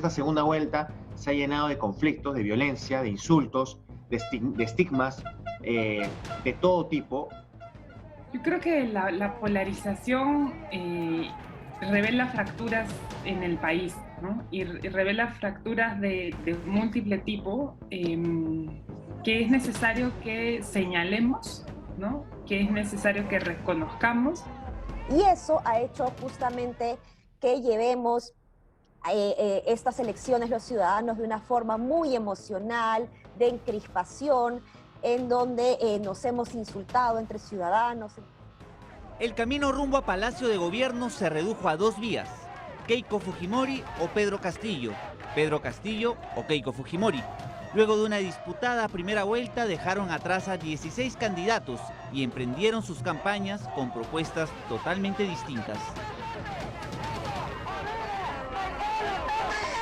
esta segunda vuelta se ha llenado de conflictos, de violencia, de insultos, de estigmas, de todo tipo. Yo creo que la polarización revela fracturas en el país, ¿no? Y revela fracturas de múltiple tipo que es necesario que señalemos, ¿no? Que es necesario que reconozcamos. Y eso ha hecho justamente que llevemos estas elecciones los ciudadanos de una forma muy emocional, de encrispación, en donde nos hemos insultado entre ciudadanos. El camino rumbo a Palacio de Gobierno se redujo a dos vías: Keiko Fujimori o Pedro Castillo o Keiko Fujimori. Luego de una disputada primera vuelta dejaron atrás a 16 candidatos y emprendieron sus campañas con propuestas totalmente distintas.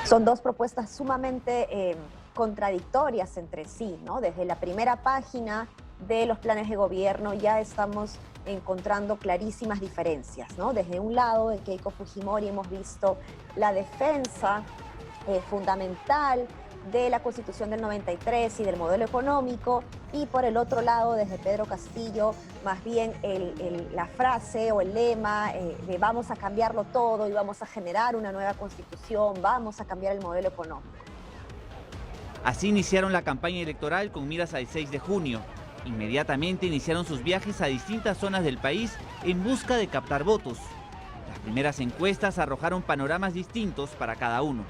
Son dos propuestas sumamente contradictorias entre sí, ¿no? Desde la primera página de los planes de gobierno ya estamos encontrando clarísimas diferencias, ¿no? Desde un lado de Keiko Fujimori hemos visto la defensa fundamental de la Constitución del 93 y del modelo económico, y por el otro lado, desde Pedro Castillo, más bien la frase o el lema de vamos a cambiarlo todo y vamos a generar una nueva Constitución, vamos a cambiar el modelo económico. Así iniciaron la campaña electoral con miras al 6 de junio. Inmediatamente iniciaron sus viajes a distintas zonas del país en busca de captar votos. Las primeras encuestas arrojaron panoramas distintos para cada uno.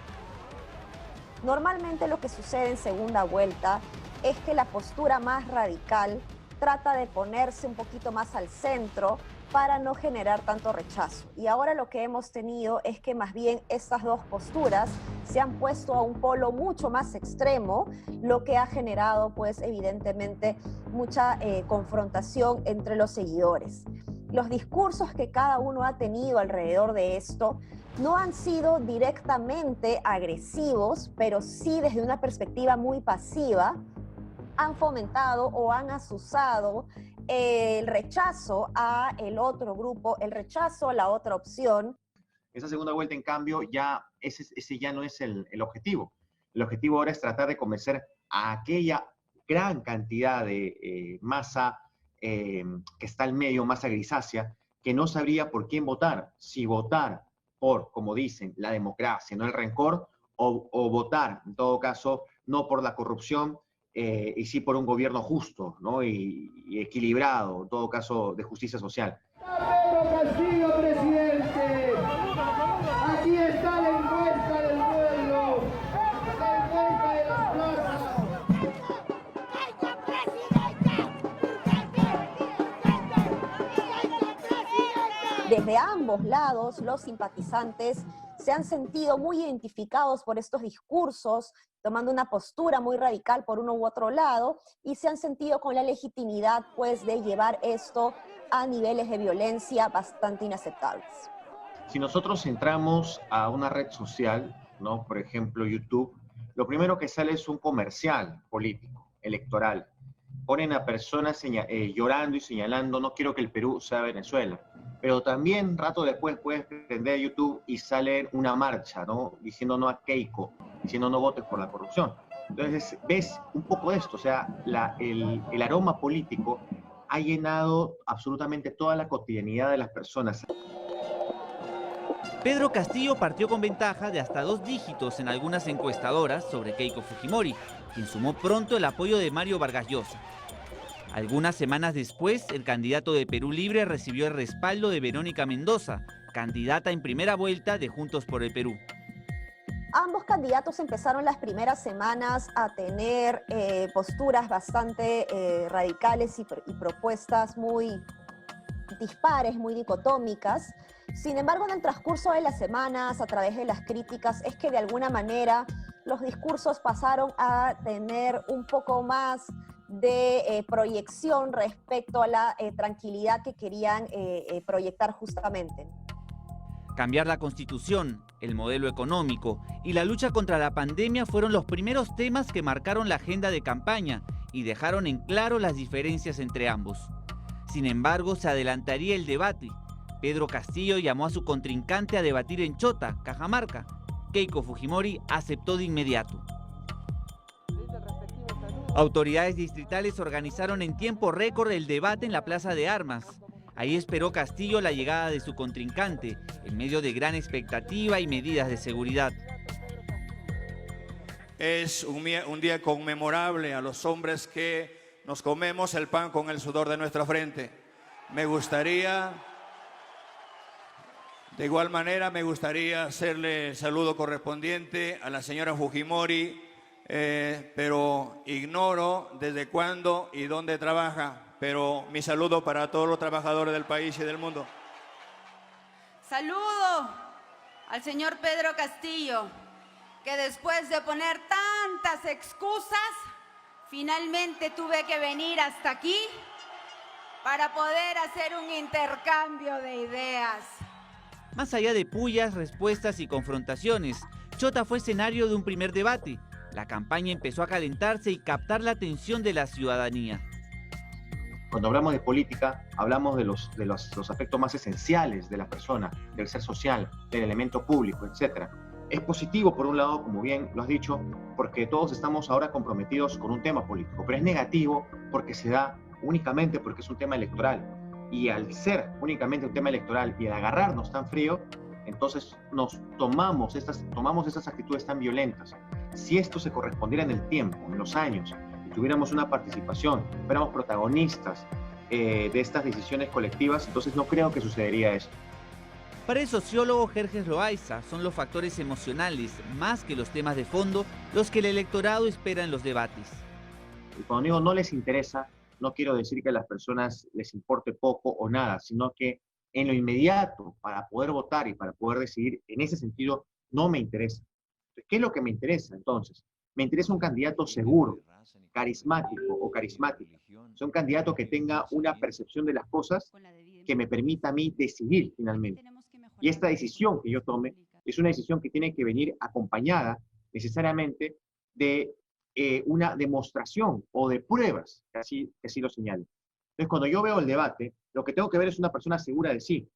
Normalmente lo que sucede en segunda vuelta es que la postura más radical trata de ponerse un poquito más al centro para no generar tanto rechazo. Y ahora lo que hemos tenido es que más bien estas dos posturas se han puesto a un polo mucho más extremo, lo que ha generado pues evidentemente mucha confrontación entre los seguidores. Los discursos que cada uno ha tenido alrededor de esto no han sido directamente agresivos, pero sí desde una perspectiva muy pasiva, han fomentado o han azuzado el rechazo a el otro grupo, el rechazo a la otra opción. Esa segunda vuelta, en cambio, ya ese ya no es el objetivo. El objetivo ahora es tratar de convencer a aquella gran cantidad de masa que está al medio, masa grisácea, que no sabría por quién votar. Si votar por, como dicen, la democracia, no el rencor, o votar, en todo caso, no por la corrupción, y sí por un gobierno justo, ¿no? y equilibrado, en todo caso, de justicia social. Pedro Castillo, presidente. Aquí está la encuesta del pueblo, la encuesta de las plazas. Desde ambos lados, los simpatizantes se han sentido muy identificados por estos discursos, tomando una postura muy radical por uno u otro lado, y se han sentido con la legitimidad pues, de llevar esto a niveles de violencia bastante inaceptables. Si nosotros entramos a una red social, ¿no? Por ejemplo YouTube, lo primero que sale es un comercial político, electoral. Ponen a personas llorando y señalando, no quiero que el Perú sea Venezuela. Pero también, rato después, puedes prender YouTube y sale una marcha, ¿no? Diciendo no a Keiko, diciendo no votes por la corrupción. Entonces, ves un poco esto, o sea, el aroma político ha llenado absolutamente toda la cotidianidad de las personas. Pedro Castillo partió con ventaja de hasta 2 dígitos en algunas encuestadoras sobre Keiko Fujimori, quien sumó pronto el apoyo de Mario Vargas Llosa. Algunas semanas después, el candidato de Perú Libre recibió el respaldo de Verónica Mendoza, candidata en primera vuelta de Juntos por el Perú. Ambos candidatos empezaron las primeras semanas a tener posturas bastante radicales y propuestas muy dispares, muy dicotómicas. Sin embargo, en el transcurso de las semanas, a través de las críticas, es que de alguna manera los discursos pasaron a tener un poco más de proyección respecto a la tranquilidad que querían proyectar justamente. Cambiar la Constitución, el modelo económico y la lucha contra la pandemia fueron los primeros temas que marcaron la agenda de campaña y dejaron en claro las diferencias entre ambos. Sin embargo, se adelantaría el debate. Pedro Castillo llamó a su contrincante a debatir en Chota, Cajamarca. Keiko Fujimori aceptó de inmediato. Autoridades distritales organizaron en tiempo récord el debate en la Plaza de Armas. Ahí esperó Castillo la llegada de su contrincante, en medio de gran expectativa y medidas de seguridad. Es un día conmemorable a los hombres que nos comemos el pan con el sudor de nuestra frente. De igual manera, me gustaría hacerle el saludo correspondiente a la señora Fujimori, pero ignoro desde cuándo y dónde trabaja, pero mi saludo para todos los trabajadores del país y del mundo. Saludo al señor Pedro Castillo, que después de poner tantas excusas, finalmente tuve que venir hasta aquí para poder hacer un intercambio de ideas. Más allá de pullas, respuestas y confrontaciones, Chota fue escenario de un primer debate. La campaña empezó a calentarse y captar la atención de la ciudadanía. Cuando hablamos de política, hablamos de los aspectos más esenciales de la persona, del ser social, del elemento público, etc. Es positivo, por un lado, como bien lo has dicho, porque todos estamos ahora comprometidos con un tema político, pero es negativo porque se da únicamente porque es un tema electoral. Y al ser únicamente un tema electoral y al agarrarnos tan frío, entonces tomamos estas actitudes tan violentas. Si esto se correspondiera en el tiempo, en los años, y tuviéramos una participación, fuéramos protagonistas de estas decisiones colectivas, entonces no creo que sucedería eso. Para el sociólogo Jerjes Loaiza, son los factores emocionales, más que los temas de fondo, los que el electorado espera en los debates. Y cuando digo no les interesa, no quiero decir que a las personas les importe poco o nada, sino que en lo inmediato, para poder votar y para poder decidir, en ese sentido, no me interesa. ¿Qué es lo que me interesa entonces? Me interesa un candidato seguro, carismático o carismática. O sea, un candidato que tenga una percepción de las cosas que me permita a mí decidir finalmente. Y esta decisión que yo tome es una decisión que tiene que venir acompañada necesariamente de una demostración o de pruebas, que así lo señalo. Entonces, cuando yo veo el debate, lo que tengo que ver es una persona segura de sí.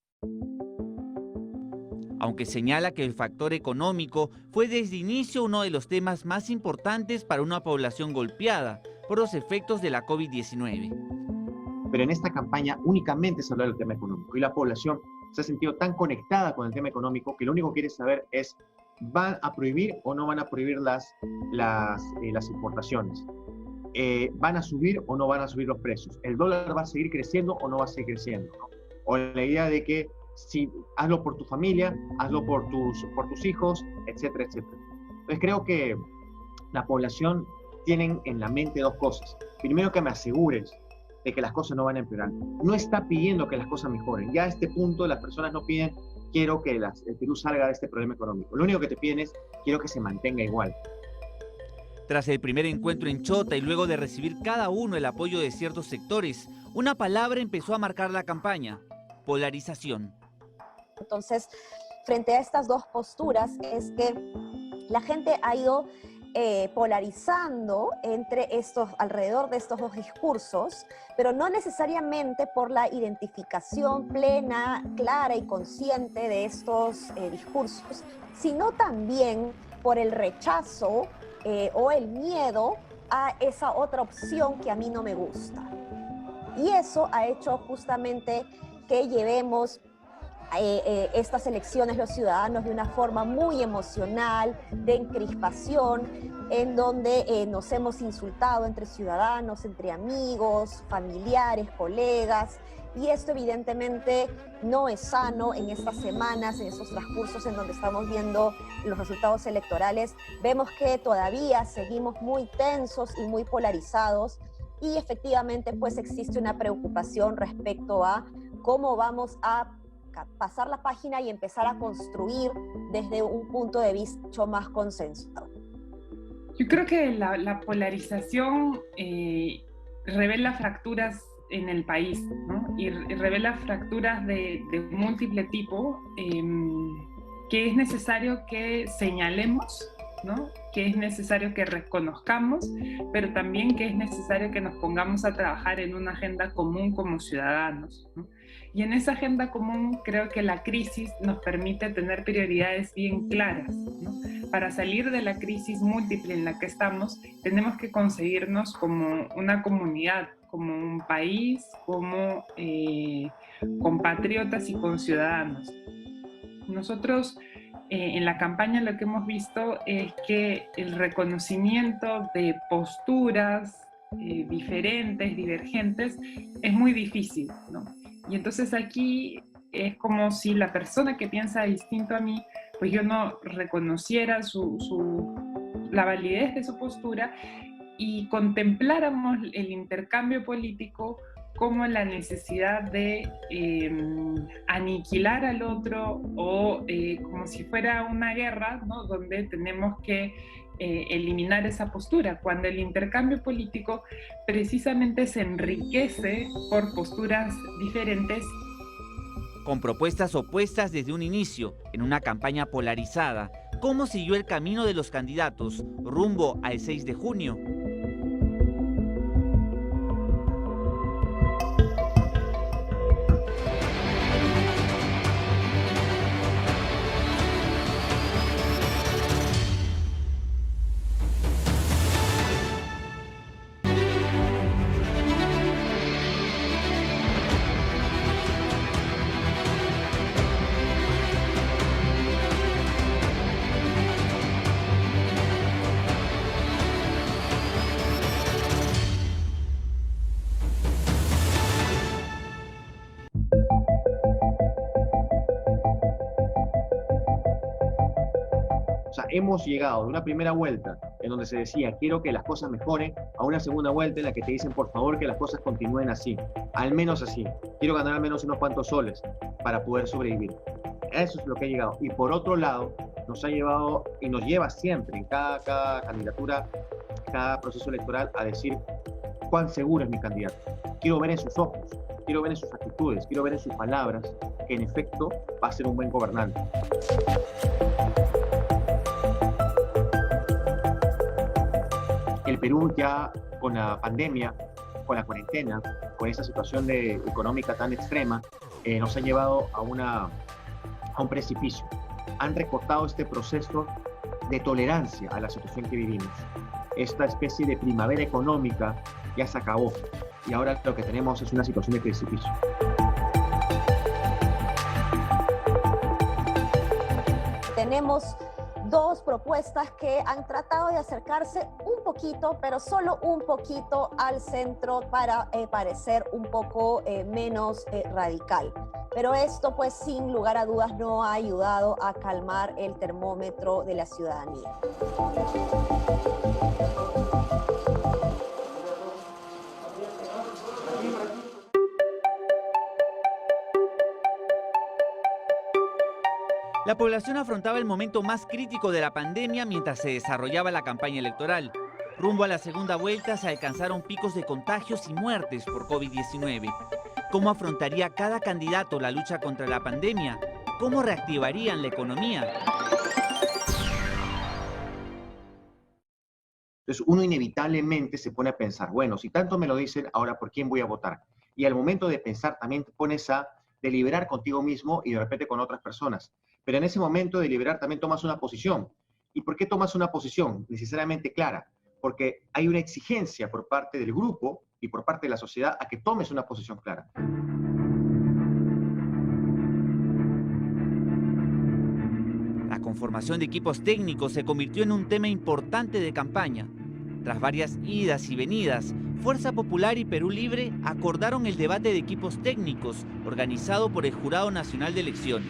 Aunque señala que el factor económico fue desde inicio uno de los temas más importantes para una población golpeada por los efectos de la COVID-19. Pero en esta campaña únicamente se habla del tema económico y la población se ha sentido tan conectada con el tema económico que lo único que quiere saber es ¿van a prohibir o no van a prohibir las importaciones? ¿Van a subir o no van a subir los precios? ¿El dólar va a seguir creciendo o no va a seguir creciendo? ¿No? O la idea de que si hazlo por tu familia, hazlo por tus hijos, etcétera, etcétera. Entonces creo que la población tiene en la mente dos cosas. Primero, que me asegures de que las cosas no van a empeorar. No está pidiendo que las cosas mejoren. Ya a este punto las personas no piden quiero que el Perú salga de este problema económico. Lo único que te piden es quiero que se mantenga igual. Tras el primer encuentro en Chota y luego de recibir cada uno el apoyo de ciertos sectores, una palabra empezó a marcar la campaña: polarización. Entonces, frente a estas dos posturas es que la gente ha ido polarizando alrededor de estos dos discursos, pero no necesariamente por la identificación plena, clara y consciente de estos discursos, sino también por el rechazo o el miedo a esa otra opción que a mí no me gusta. Y eso ha hecho justamente que llevemos estas elecciones los ciudadanos de una forma muy emocional, de encrispación, en donde nos hemos insultado entre ciudadanos, entre amigos, familiares, colegas, y esto evidentemente no es sano en estas semanas, en estos transcursos en donde estamos viendo los resultados electorales. Vemos que todavía seguimos muy tensos y muy polarizados, y efectivamente pues existe una preocupación respecto a cómo vamos a pasar la página y empezar a construir desde un punto de vista mucho más consensuado. Yo creo que la polarización revela fracturas en el país, ¿no? Y revela fracturas de múltiple tipo que es necesario que señalemos, ¿no? Que es necesario que reconozcamos, pero también que es necesario que nos pongamos a trabajar en una agenda común como ciudadanos, ¿no? Y en esa agenda común creo que la crisis nos permite tener prioridades bien claras, ¿no? para salir de la crisis múltiple en la que estamos, tenemos que concebirnos como una comunidad, como un país, como compatriotas y conciudadanos. Nosotros en la campaña lo que hemos visto es que el reconocimiento de posturas diferentes, divergentes, es muy difícil, ¿no? Y entonces aquí es como si la persona que piensa distinto a mí, pues yo no reconociera la validez de su postura y contempláramos el intercambio político como la necesidad de aniquilar al otro o como si fuera una guerra, ¿no? Donde tenemos que eliminar esa postura, cuando el intercambio político precisamente se enriquece por posturas diferentes. Con propuestas opuestas desde un inicio, en una campaña polarizada, ¿cómo siguió el camino de los candidatos rumbo al 6 de junio? O sea, hemos llegado de una primera vuelta en donde se decía, quiero que las cosas mejoren, a una segunda vuelta en la que te dicen, por favor, que las cosas continúen así, al menos así. Quiero ganar al menos unos cuantos soles para poder sobrevivir. Eso es lo que ha llegado. Y por otro lado, nos ha llevado y nos lleva siempre en cada candidatura, cada proceso electoral a decir cuán seguro es mi candidato. Quiero ver en sus ojos, quiero ver en sus actitudes, quiero ver en sus palabras que en efecto va a ser un buen gobernante. El Perú ya con la pandemia, con la cuarentena, con esa situación económica tan extrema, nos ha llevado a un precipicio. Han recortado este proceso de tolerancia a la situación que vivimos. Esta especie de primavera económica ya se acabó y ahora lo que tenemos es una situación de precipicio. Tenemos dos propuestas que han tratado de acercarse un poquito, pero solo un poquito al centro para parecer un poco menos radical. Pero esto, pues, sin lugar a dudas, no ha ayudado a calmar el termómetro de la ciudadanía. La población afrontaba el momento más crítico de la pandemia mientras se desarrollaba la campaña electoral. Rumbo a la segunda vuelta se alcanzaron picos de contagios y muertes por COVID-19. ¿Cómo afrontaría cada candidato la lucha contra la pandemia? ¿Cómo reactivarían la economía? Entonces uno inevitablemente se pone a pensar, bueno, si tanto me lo dicen, ahora ¿por quién voy a votar? Y al momento de pensar también te pones a deliberar contigo mismo y de repente con otras personas. Pero en ese momento de deliberar también tomas una posición. ¿Y por qué tomas una posición necesariamente clara? Porque hay una exigencia por parte del grupo y por parte de la sociedad a que tomes una posición clara. La conformación de equipos técnicos se convirtió en un tema importante de campaña. Tras varias idas y venidas, Fuerza Popular y Perú Libre acordaron el debate de equipos técnicos organizado por el Jurado Nacional de Elecciones.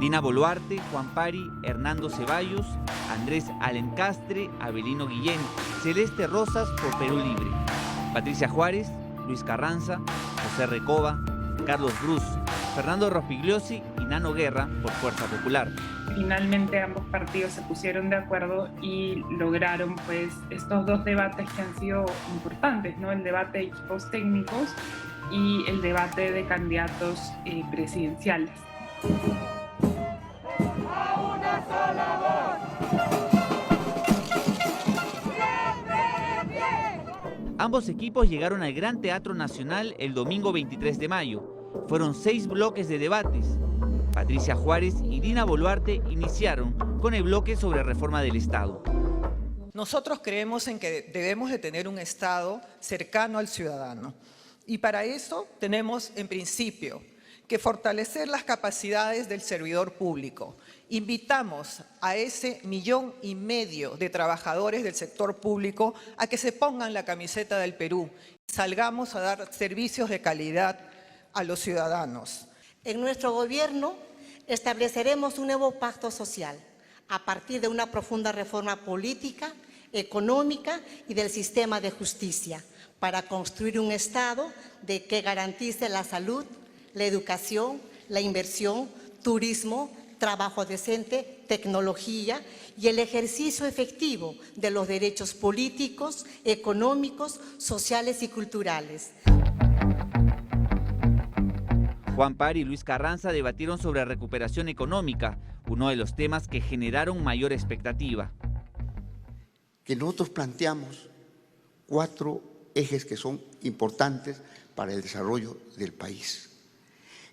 Dina Boluarte, Juan Pari, Hernando Ceballos, Andrés Alencastre, Avelino Guillén, Celeste Rosas por Perú Libre, Patricia Juárez, Luis Carranza, José Recoba, Carlos Bruz, Fernando Rospigliosi y Nano Guerra por Fuerza Popular. Finalmente ambos partidos se pusieron de acuerdo y lograron, pues, estos dos debates que han sido importantes, ¿no? El debate de equipos técnicos y el debate de candidatos presidenciales. Ambos equipos llegaron al Gran Teatro Nacional el domingo 23 de mayo. Fueron 6 bloques de debates. Patricia Juárez y Dina Boluarte iniciaron con el bloque sobre reforma del Estado. Nosotros creemos en que debemos de tener un Estado cercano al ciudadano. Y para eso tenemos, en principio, que fortalecer las capacidades del servidor público. Invitamos a ese 1,5 millones de trabajadores del sector público a que se pongan la camiseta del Perú y salgamos a dar servicios de calidad a los ciudadanos. En nuestro gobierno estableceremos un nuevo pacto social a partir de una profunda reforma política, económica y del sistema de justicia para construir un Estado que garantice la salud, la educación, la inversión, turismo, trabajo decente, tecnología y el ejercicio efectivo de los derechos políticos, económicos, sociales y culturales. Juan Par y Luis Carranza debatieron sobre recuperación económica, uno de los temas que generaron mayor expectativa. Que nosotros planteamos 4 ejes que son importantes para el desarrollo del país.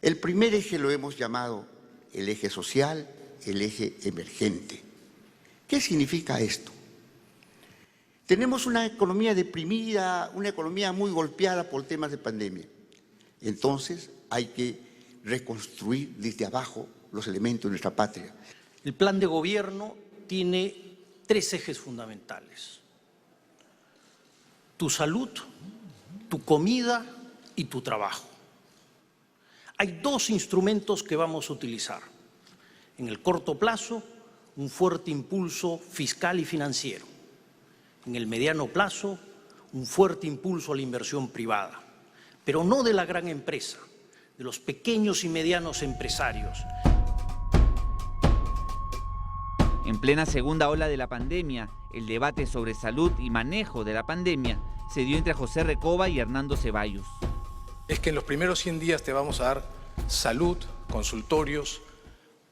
El primer eje lo hemos llamado el eje social, el eje emergente. ¿Qué significa esto? Tenemos una economía deprimida, una economía muy golpeada por temas de pandemia. Entonces hay que reconstruir desde abajo los elementos de nuestra patria. El plan de gobierno tiene 3 ejes fundamentales: tu salud, tu comida y tu trabajo. Hay 2 instrumentos que vamos a utilizar. En el corto plazo, un fuerte impulso fiscal y financiero. En el mediano plazo, un fuerte impulso a la inversión privada, pero no de la gran empresa, de los pequeños y medianos empresarios. En plena segunda ola de la pandemia, el debate sobre salud y manejo de la pandemia se dio entre José Recoba y Hernando Ceballos. Es que en los primeros 100 días te vamos a dar salud, consultorios,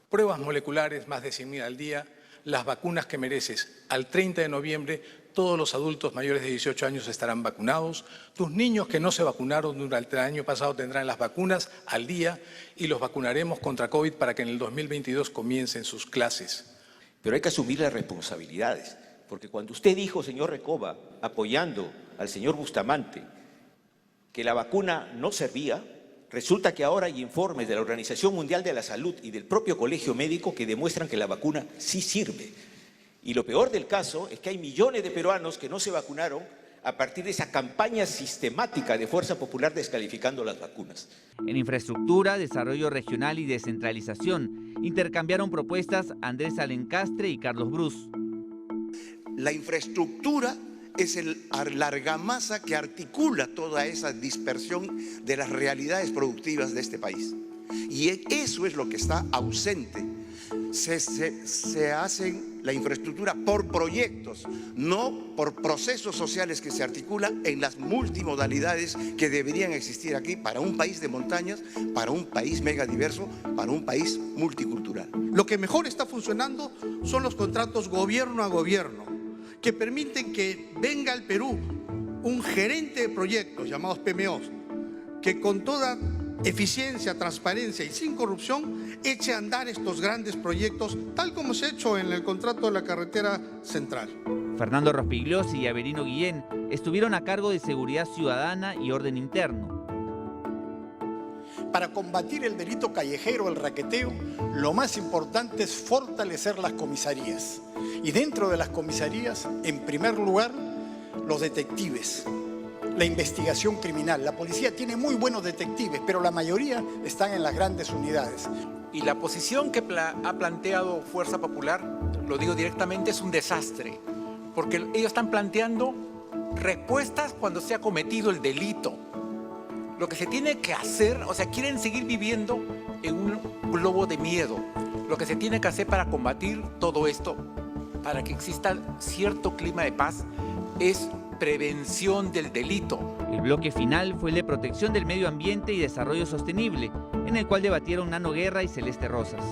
pruebas moleculares, más de 100.000 al día, las vacunas que mereces. Al 30 de noviembre, todos los adultos mayores de 18 años estarán vacunados. Tus niños que no se vacunaron durante el año pasado tendrán las vacunas al día y los vacunaremos contra COVID para que en el 2022 comiencen sus clases. Pero hay que asumir las responsabilidades, porque cuando usted dijo, señor Recoba, apoyando al señor Bustamante, que la vacuna no servía, resulta que ahora hay informes de la Organización Mundial de la Salud y del propio Colegio Médico que demuestran que la vacuna sí sirve. Y lo peor del caso es que hay millones de peruanos que no se vacunaron a partir de esa campaña sistemática de Fuerza Popular descalificando las vacunas. En infraestructura, desarrollo regional y descentralización, intercambiaron propuestas Andrés Alencastre y Carlos Brus. La infraestructura es la argamasa que articula toda esa dispersión de las realidades productivas de este país. Y eso es lo que está ausente. Se hacen la infraestructura por proyectos, no por procesos sociales que se articulan en las multimodalidades que deberían existir aquí para un país de montañas, para un país megadiverso, para un país multicultural. Lo que mejor está funcionando son los contratos gobierno a gobierno, que permiten que venga al Perú un gerente de proyectos llamados PMOs, que con toda eficiencia, transparencia y sin corrupción eche a andar estos grandes proyectos, tal como se ha hecho en el contrato de la carretera central. Fernando Rospigliosi y Averino Guillén estuvieron a cargo de seguridad ciudadana y orden interno. Para combatir el delito callejero, el raqueteo, lo más importante es fortalecer las comisarías. Y dentro de las comisarías, en primer lugar, los detectives, la investigación criminal. La policía tiene muy buenos detectives, pero la mayoría están en las grandes unidades. Y la posición que ha planteado Fuerza Popular, lo digo directamente, es un desastre, porque ellos están planteando respuestas cuando se ha cometido el delito. Lo que se tiene que hacer, o sea, quieren seguir viviendo en un globo de miedo. Lo que se tiene que hacer para combatir todo esto, para que exista cierto clima de paz, es prevención del delito. El bloque final fue el de protección del medio ambiente y desarrollo sostenible, en el cual debatieron Nano Guerra y Celeste Rosas.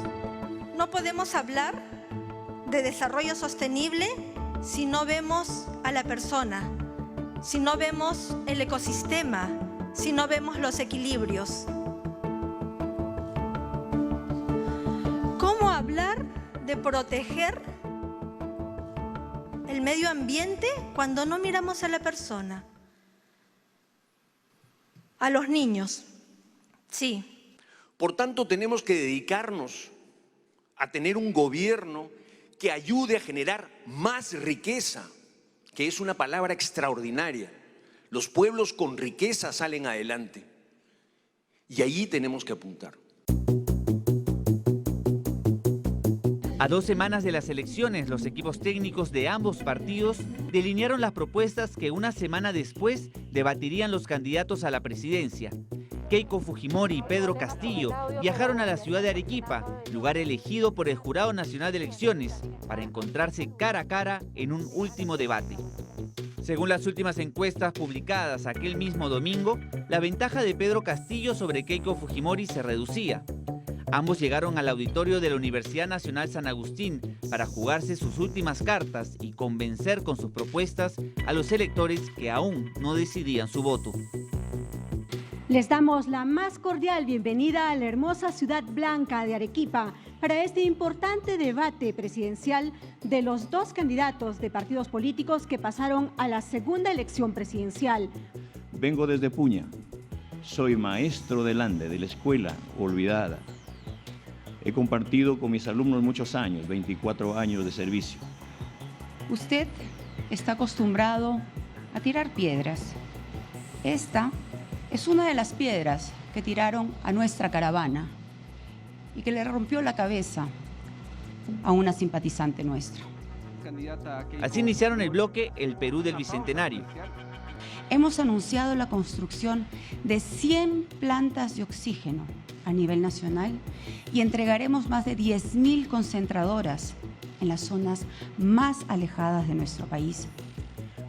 No podemos hablar de desarrollo sostenible si no vemos a la persona, si no vemos el ecosistema, si no vemos los equilibrios. de proteger el medio ambiente cuando no miramos a la persona? A los niños, sí. Por tanto, tenemos que dedicarnos a tener un gobierno que ayude a generar más riqueza, que es una palabra extraordinaria. Los pueblos con riqueza salen adelante y allí tenemos que apuntar. A 2 semanas de las elecciones, los equipos técnicos de ambos partidos delinearon las propuestas que una semana después debatirían los candidatos a la presidencia. Keiko Fujimori y Pedro Castillo viajaron a la ciudad de Arequipa, lugar elegido por el Jurado Nacional de Elecciones, para encontrarse cara a cara en un último debate. Según las últimas encuestas publicadas aquel mismo domingo, la ventaja de Pedro Castillo sobre Keiko Fujimori se reducía. Ambos llegaron al auditorio de la Universidad Nacional San Agustín para jugarse sus últimas cartas y convencer con sus propuestas a los electores que aún no decidían su voto. Les damos la más cordial bienvenida a la hermosa ciudad blanca de Arequipa para este importante debate presidencial de los 2 candidatos de partidos políticos que pasaron a la segunda elección presidencial. Vengo desde Puña. Soy maestro del Ande, de la escuela olvidada. He compartido con mis alumnos muchos años, 24 años de servicio. Usted está acostumbrado a tirar piedras. Esta es una de las piedras que tiraron a nuestra caravana y que le rompió la cabeza a una simpatizante nuestra. Así iniciaron el bloque El Perú del Bicentenario. Hemos anunciado la construcción de 100 plantas de oxígeno a nivel nacional y entregaremos más de 10.000 concentradoras en las zonas más alejadas de nuestro país.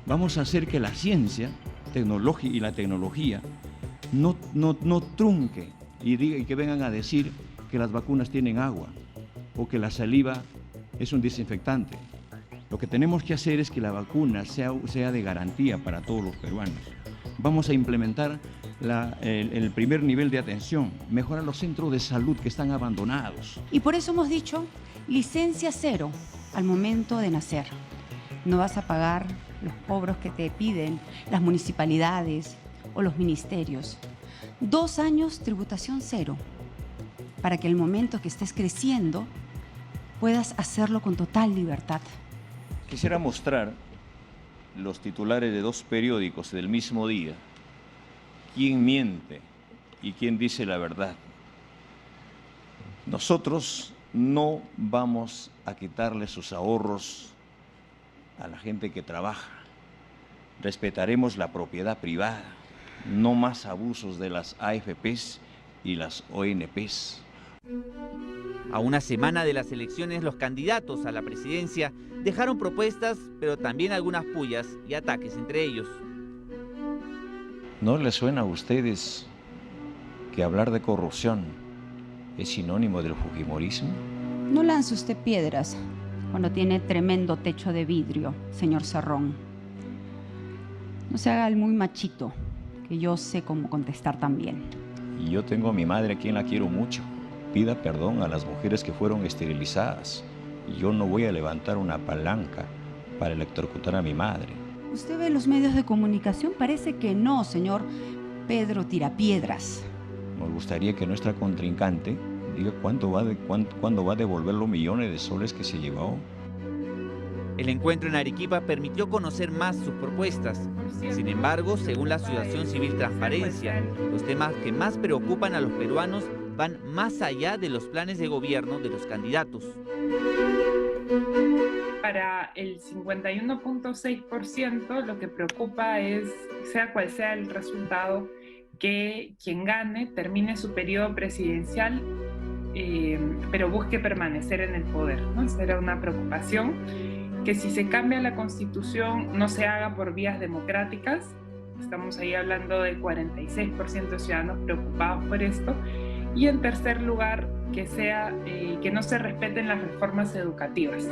Vamos a hacer que la ciencia y la tecnología no trunque y que vengan a decir que las vacunas tienen agua o que la saliva es un desinfectante. Lo que tenemos que hacer es que la vacuna sea de garantía para todos los peruanos. Vamos a implementar el primer nivel de atención, mejorar los centros de salud que están abandonados. Y por eso hemos dicho licencia cero al momento de nacer. No vas a pagar los cobros que te piden las municipalidades o los ministerios. 2 años tributación cero, para que el momento que estés creciendo puedas hacerlo con total libertad. Quisiera mostrar los titulares de 2 periódicos del mismo día. ¿Quién miente y quién dice la verdad? Nosotros no vamos a quitarle sus ahorros a la gente que trabaja. Respetaremos la propiedad privada. No más abusos de las AFPs y las ONPs. A una semana de las elecciones, los candidatos a la presidencia dejaron propuestas, pero también algunas pullas y ataques entre ellos. ¿No les suena a ustedes que hablar de corrupción es sinónimo del fujimorismo? No lance usted piedras cuando tiene tremendo techo de vidrio, señor Cerrón. No se haga el muy machito, que yo sé cómo contestar también. Y yo tengo a mi madre, a quien la quiero mucho. Pida perdón a las mujeres que fueron esterilizadas. Y yo no voy a levantar una palanca para electrocutar a mi madre. Usted ve los medios de comunicación, parece que no, señor Pedro Tirapiedras. Nos gustaría que nuestra contrincante diga cuándo va a devolver los millones de soles que se llevó. El encuentro en Arequipa permitió conocer más sus propuestas. Sin embargo, según la Asociación Civil Transparencia, los temas que más preocupan a los peruanos van más allá de los planes de gobierno de los candidatos. Para el 51.6% lo que preocupa es, sea cual sea el resultado, que quien gane termine su periodo presidencial, pero busque permanecer en el poder, ¿no? Esa era una preocupación. Que si se cambia la Constitución no se haga por vías democráticas. Estamos ahí hablando de 46% de ciudadanos preocupados por esto. Y en tercer lugar, que no se respeten las reformas educativas.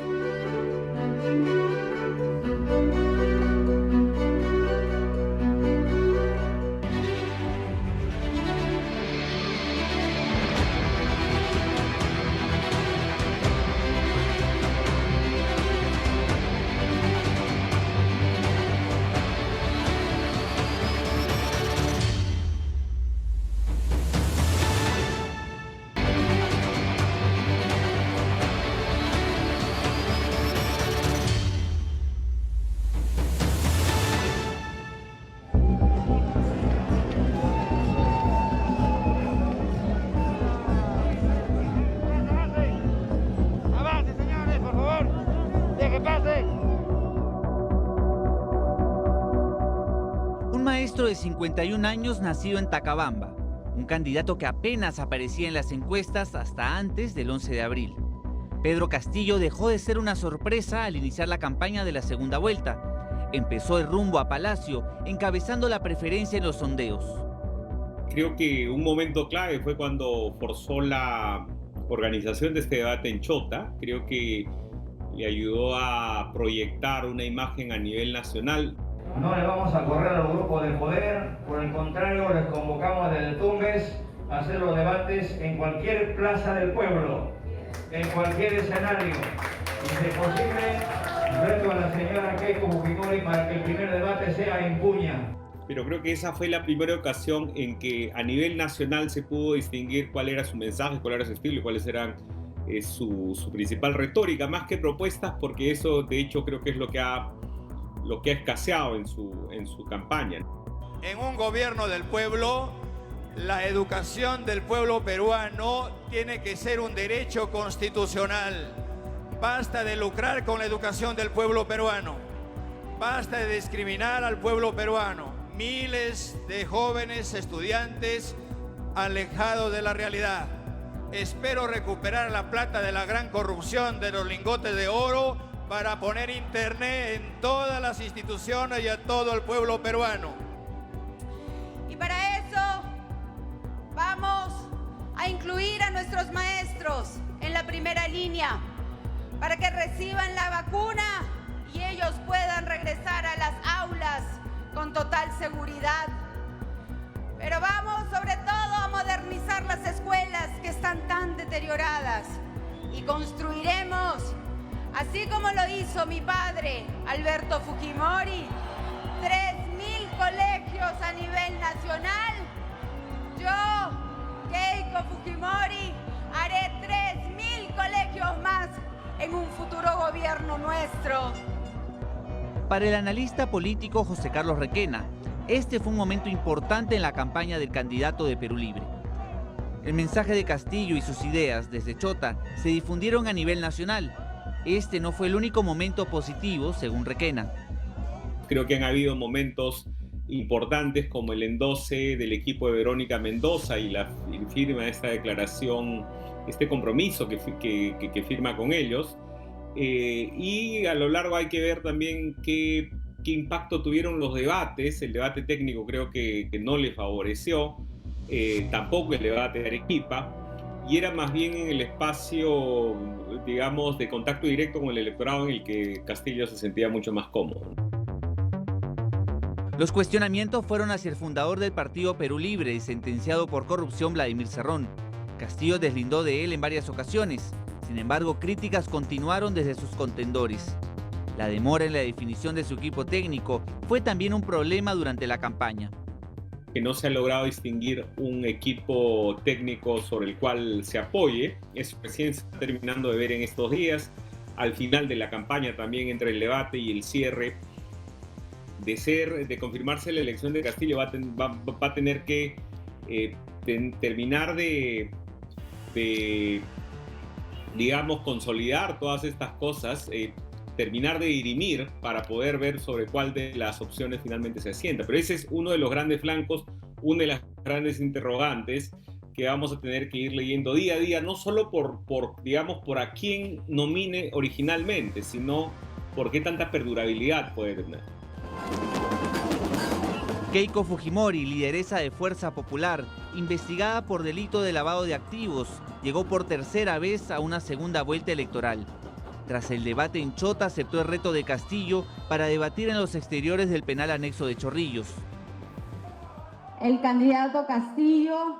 de 51 años nacido en Tacabamba, un candidato que apenas aparecía en las encuestas hasta antes del 11 de abril. Pedro Castillo dejó de ser una sorpresa al iniciar la campaña de la segunda vuelta. Empezó el rumbo a Palacio, encabezando la preferencia en los sondeos. Creo que un momento clave fue cuando forzó la organización de este debate en Chota. Creo que le ayudó a proyectar una imagen a nivel nacional. No le vamos a correr a los grupos de poder, por el contrario, les convocamos desde Tumbes a hacer los debates en cualquier plaza del pueblo, en cualquier escenario. Y si es posible, reto a la señora Keiko Fujimori para que el primer debate sea en Puña. Pero creo que esa fue la primera ocasión en que a nivel nacional se pudo distinguir cuál era su mensaje, cuál era su estilo y cuáles eran su principal retórica, más que propuestas, porque eso de hecho creo que es lo que ha escaseado en su campaña. En un gobierno del pueblo, la educación del pueblo peruano tiene que ser un derecho constitucional. Basta de lucrar con la educación del pueblo peruano. Basta de discriminar al pueblo peruano. Miles de jóvenes estudiantes alejados de la realidad. Espero recuperar la plata de la gran corrupción de los lingotes de oro para poner internet en todas las instituciones y a todo el pueblo peruano. Y para eso vamos a incluir a nuestros maestros en la primera línea para que reciban la vacuna y ellos puedan regresar a las aulas con total seguridad. Pero vamos sobre todo a modernizar las escuelas que están tan deterioradas y construiremos, así como lo hizo mi padre, Alberto Fujimori, 3.000 colegios a nivel nacional. Yo, Keiko Fujimori, haré 3.000 colegios más en un futuro gobierno nuestro. Para el analista político José Carlos Requena, este fue un momento importante en la campaña del candidato de Perú Libre. El mensaje de Castillo y sus ideas desde Chota se difundieron a nivel nacional. Este no fue el único momento positivo, según Requena. Creo que han habido momentos importantes como el endose del equipo de Verónica Mendoza y la firma de esta declaración, este compromiso que firma con ellos. Y a lo largo hay que ver también qué impacto tuvieron los debates. El debate técnico creo que no le favoreció, tampoco el debate de Arequipa, y era más bien en el espacio, digamos, de contacto directo con el electorado en el que Castillo se sentía mucho más cómodo. Los cuestionamientos fueron hacia el fundador del partido Perú Libre, sentenciado por corrupción, Vladimir Cerrón. Castillo deslindó de él en varias ocasiones. Sin embargo, críticas continuaron desde sus contendores. La demora en la definición de su equipo técnico fue también un problema durante la campaña. Que no se ha logrado distinguir un equipo técnico sobre el cual se apoye. Eso recién se está terminando de ver en estos días. Al final de la campaña, también entre el debate y el cierre, de confirmarse la elección de Castillo, va a tener que terminar de, digamos, consolidar todas estas cosas, terminar de dirimir para poder ver sobre cuál de las opciones finalmente se asienta. Pero ese es uno de los grandes flancos, una de las grandes interrogantes que vamos a tener que ir leyendo día a día, no solo por a quién nomine originalmente, sino por qué tanta perdurabilidad puede tener. Keiko Fujimori, lideresa de Fuerza Popular, investigada por delito de lavado de activos, llegó por tercera vez a una segunda vuelta electoral. Tras el debate en Chota, aceptó el reto de Castillo para debatir en los exteriores del penal anexo de Chorrillos. El candidato Castillo,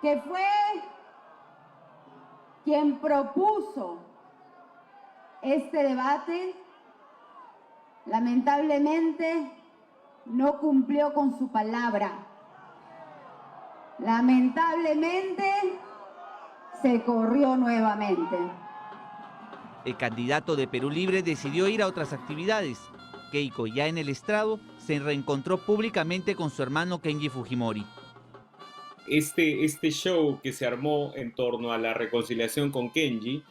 que fue quien propuso este debate, lamentablemente no cumplió con su palabra. Lamentablemente se corrió nuevamente. El candidato de Perú Libre decidió ir a otras actividades. Keiko, ya en el estrado, se reencontró públicamente con su hermano Kenji Fujimori. Este show que se armó en torno a la reconciliación con Kenji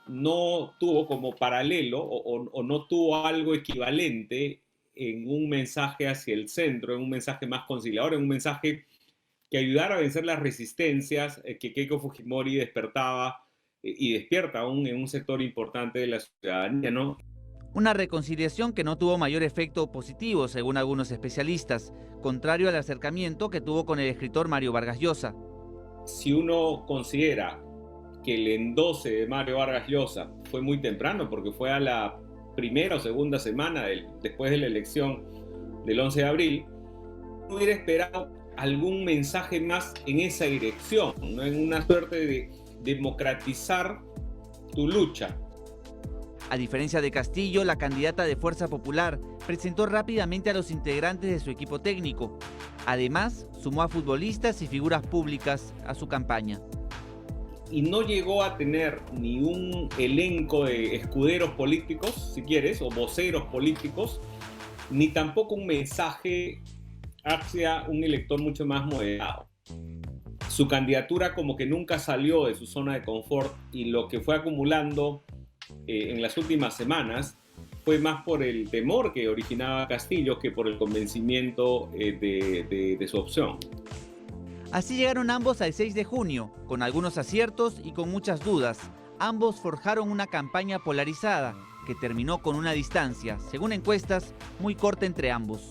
no tuvo como paralelo o no tuvo algo equivalente en un mensaje hacia el centro, en un mensaje más conciliador, en un mensaje que ayudara a vencer las resistencias que Keiko Fujimori despertaba y despierta aún en un sector importante de la ciudadanía, ¿no? Una reconciliación que no tuvo mayor efecto positivo, según algunos especialistas, contrario al acercamiento que tuvo con el escritor Mario Vargas Llosa. Si uno considera que el endose de Mario Vargas Llosa fue muy temprano, porque fue a la primera o segunda semana después de la elección del 11 de abril, hubiera esperado algún mensaje más en esa dirección, ¿no? En una suerte de democratizar tu lucha. A diferencia de Castillo, la candidata de Fuerza Popular presentó rápidamente a los integrantes de su equipo técnico. Además, sumó a futbolistas y figuras públicas a su campaña. Y no llegó a tener ni un elenco de escuderos políticos, si quieres, o voceros políticos, ni tampoco un mensaje hacia un elector mucho más moderado. Su candidatura como que nunca salió de su zona de confort, y lo que fue acumulando en las últimas semanas fue más por el temor que originaba Castillo que por el convencimiento de su opción. Así llegaron ambos al 6 de junio, con algunos aciertos y con muchas dudas. Ambos forjaron una campaña polarizada que terminó con una distancia, según encuestas, muy corta entre ambos.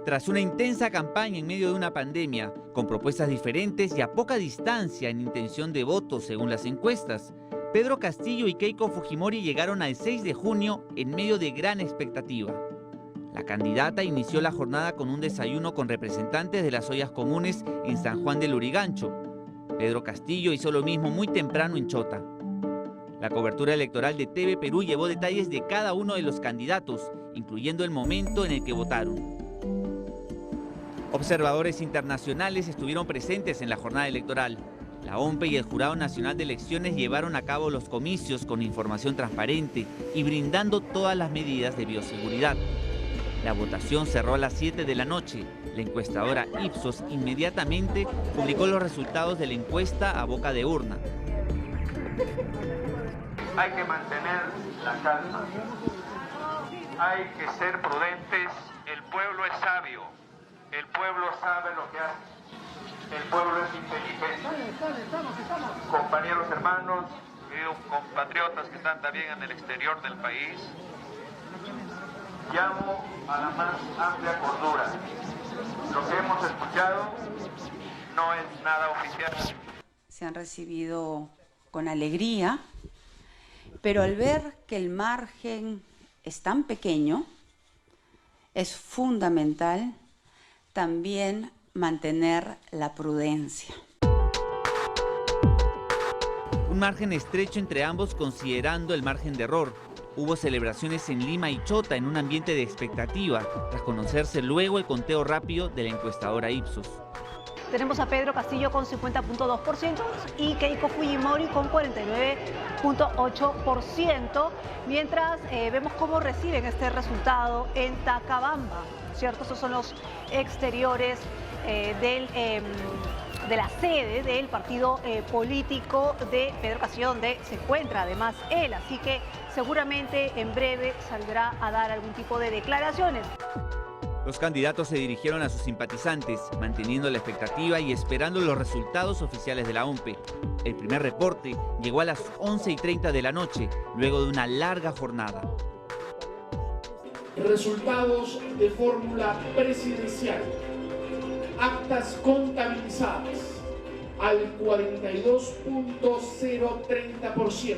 Tras una intensa campaña en medio de una pandemia, con propuestas diferentes y a poca distancia en intención de voto según las encuestas, Pedro Castillo y Keiko Fujimori llegaron al 6 de junio en medio de gran expectativa. La candidata inició la jornada con un desayuno con representantes de las ollas comunes en San Juan del Lurigancho. Pedro Castillo hizo lo mismo muy temprano en Chota. La cobertura electoral de TV Perú llevó detalles de cada uno de los candidatos, incluyendo el momento en el que votaron. Observadores internacionales estuvieron presentes en la jornada electoral. La OMPE y el Jurado Nacional de Elecciones llevaron a cabo los comicios con información transparente y brindando todas las medidas de bioseguridad. La votación cerró a las 7 de la noche. La encuestadora Ipsos inmediatamente publicó los resultados de la encuesta a boca de urna. Hay que mantener la calma. Hay que ser prudentes. El pueblo es sabio. El pueblo sabe lo que hace. El pueblo es inteligente. Compañeros, hermanos, queridos compatriotas que están también en el exterior del país, llamo a la más amplia cordura. Lo que hemos escuchado no es nada oficial. Se han recibido con alegría, pero al ver que el margen es tan pequeño, es fundamental también mantener la prudencia. Un margen estrecho entre ambos considerando el margen de error. Hubo celebraciones en Lima y Chota en un ambiente de expectativa, tras conocerse luego el conteo rápido de la encuestadora Ipsos. Tenemos a Pedro Castillo con 50.2% y Keiko Fujimori con 49.8%, mientras vemos cómo reciben este resultado en Tacabamba, ¿cierto? Estos son los exteriores de la sede del partido político de Pedro Castillo, donde se encuentra además él, así que seguramente en breve saldrá a dar algún tipo de declaraciones. Los candidatos se dirigieron a sus simpatizantes, manteniendo la expectativa y esperando los resultados oficiales de la OMPE. El primer reporte llegó a las 11:30 de la noche, luego de una larga jornada. Resultados de fórmula presidencial. Actas contabilizadas al 42.030%.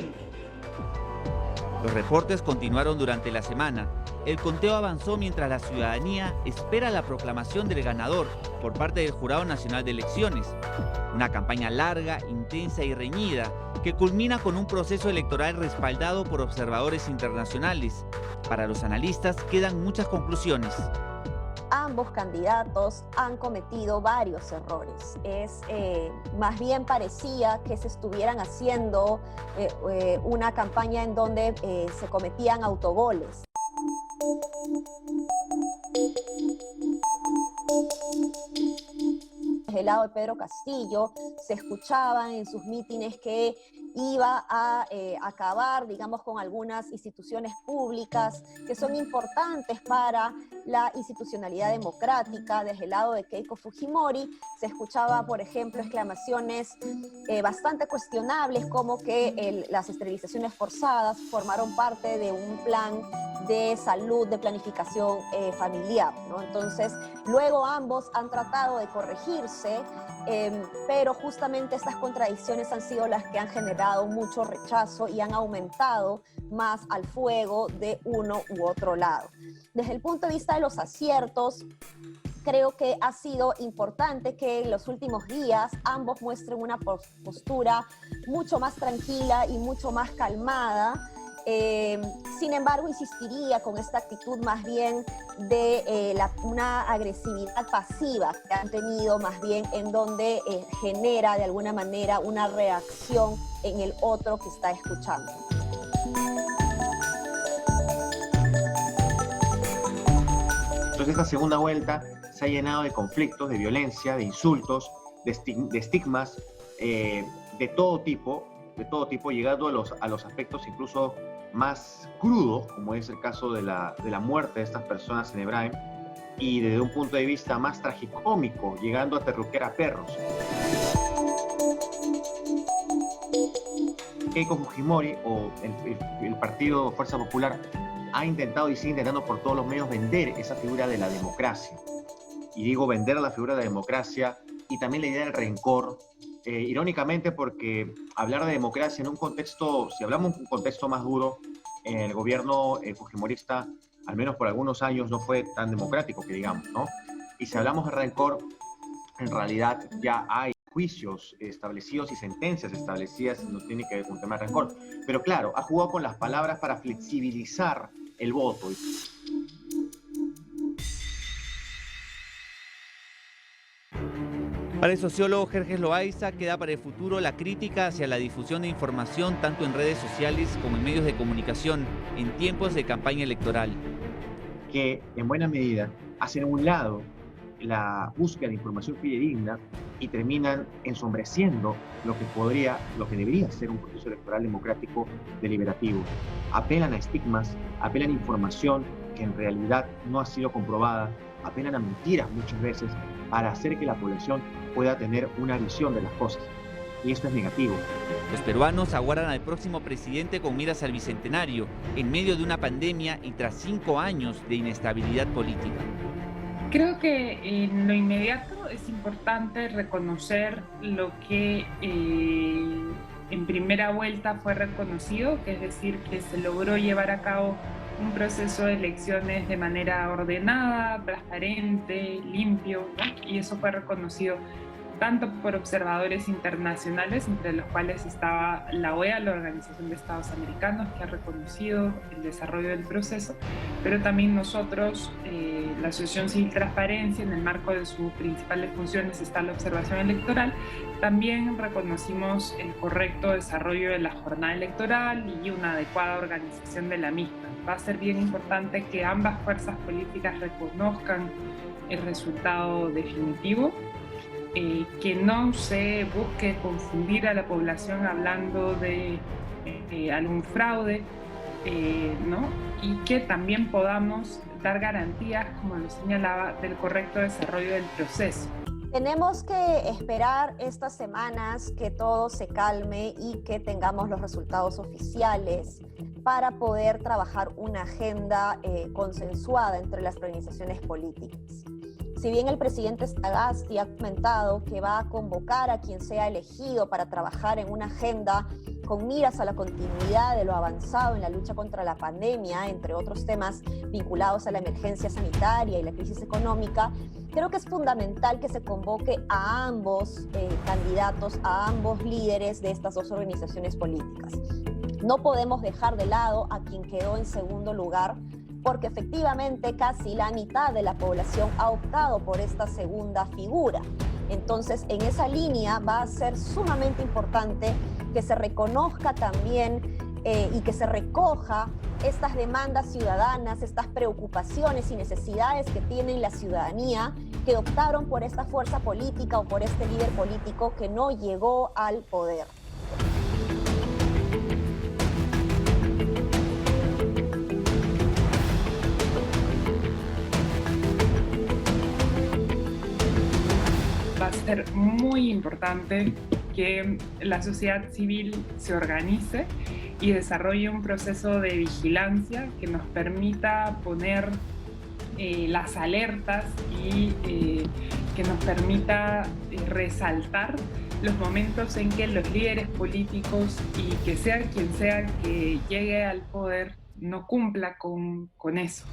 Los reportes continuaron durante la semana. El conteo avanzó mientras la ciudadanía espera la proclamación del ganador por parte del Jurado Nacional de Elecciones. Una campaña larga, intensa y reñida que culmina con un proceso electoral respaldado por observadores internacionales. Para los analistas quedan muchas conclusiones. Ambos candidatos han cometido varios errores. Más bien parecía que se estuvieran haciendo una campaña en donde se cometían autogoles. Desde el lado de Pedro Castillo se escuchaban en sus mítines que iba a acabar, digamos, con algunas instituciones públicas que son importantes para la institucionalidad democrática. Desde el lado de Keiko Fujimori se escuchaba, por ejemplo, exclamaciones bastante cuestionables como que las esterilizaciones forzadas formaron parte de un plan de salud, de planificación familiar, ¿no? Entonces, luego ambos han tratado de corregirse, pero justamente estas contradicciones han sido las que han generado mucho rechazo y han aumentado más al fuego de uno u otro lado. Desde el punto de vista de los aciertos, creo que ha sido importante que en los últimos días ambos muestren una postura mucho más tranquila y mucho más calmada. Sin embargo, insistiría con esta actitud más bien de una agresividad pasiva que han tenido, más bien en donde genera de alguna manera una reacción en el otro que está escuchando. Entonces esta segunda vuelta se ha llenado de conflictos, de violencia, de insultos, de estigmas de todo tipo, llegando a los aspectos incluso más crudos, como es el caso de la muerte de estas personas en Hebraica, y desde un punto de vista más tragicómico, llegando a terruquear a perros. Keiko Fujimori, o el partido Fuerza Popular, ha intentado y sigue intentando por todos los medios vender esa figura de la democracia. Y digo vender la figura de la democracia y también la idea del rencor, irónicamente porque hablar de democracia en un contexto, si hablamos de un contexto más duro, el gobierno fujimorista, al menos por algunos años, no fue tan democrático que digamos, ¿no? Y si hablamos de rencor, en realidad ya hay juicios establecidos y sentencias establecidas, no tiene que ver con un tema de rencor. Pero claro, ha jugado con las palabras para flexibilizar el voto. Para el sociólogo Jerjes Loaiza queda para el futuro la crítica hacia la difusión de información tanto en redes sociales como en medios de comunicación en tiempos de campaña electoral. Que en buena medida hacen a un lado la búsqueda de información fidedigna y terminan ensombreciendo lo que debería ser un proceso electoral democrático deliberativo. Apelan a estigmas, apelan a información que en realidad no ha sido comprobada, apelan a mentiras muchas veces para hacer que la población pueda tener una visión de las cosas. Y esto es negativo. Los peruanos aguardan al próximo presidente con miras al bicentenario, en medio de una pandemia y tras 5 años de inestabilidad política. Creo que en lo inmediato es importante reconocer lo que en primera vuelta fue reconocido, que es decir, que se logró llevar a cabo un proceso de elecciones de manera ordenada, transparente, limpio, ¿no? Y eso fue reconocido tanto por observadores internacionales, entre los cuales estaba la OEA, la Organización de Estados Americanos, que ha reconocido el desarrollo del proceso, pero también nosotros, la Asociación Civil Transparencia, en el marco de sus principales funciones está la observación electoral, también reconocimos el correcto desarrollo de la jornada electoral y una adecuada organización de la misma. Va a ser bien importante que ambas fuerzas políticas reconozcan el resultado definitivo, que no se busque confundir a la población hablando de algún fraude, ¿no? Y que también podamos dar garantías, como lo señalaba, del correcto desarrollo del proceso. Tenemos que esperar estas semanas que todo se calme y que tengamos los resultados oficiales para poder trabajar una agenda consensuada entre las organizaciones políticas. Si bien el presidente Sagasti ha comentado que va a convocar a quien sea elegido para trabajar en una agenda con miras a la continuidad de lo avanzado en la lucha contra la pandemia, entre otros temas vinculados a la emergencia sanitaria y la crisis económica, creo que es fundamental que se convoque a ambos candidatos, a ambos líderes de estas dos organizaciones políticas. No podemos dejar de lado a quien quedó en segundo lugar, porque efectivamente casi la mitad de la población ha optado por esta segunda figura. Entonces, en esa línea va a ser sumamente importante que se reconozca también y que se recoja estas demandas ciudadanas, estas preocupaciones y necesidades que tiene la ciudadanía que optaron por esta fuerza política o por este líder político que no llegó al poder. Va a ser muy importante que la sociedad civil se organice y desarrolle un proceso de vigilancia que nos permita poner las alertas y que nos permita resaltar los momentos en que los líderes políticos y que sea quien sea que llegue al poder no cumpla con eso.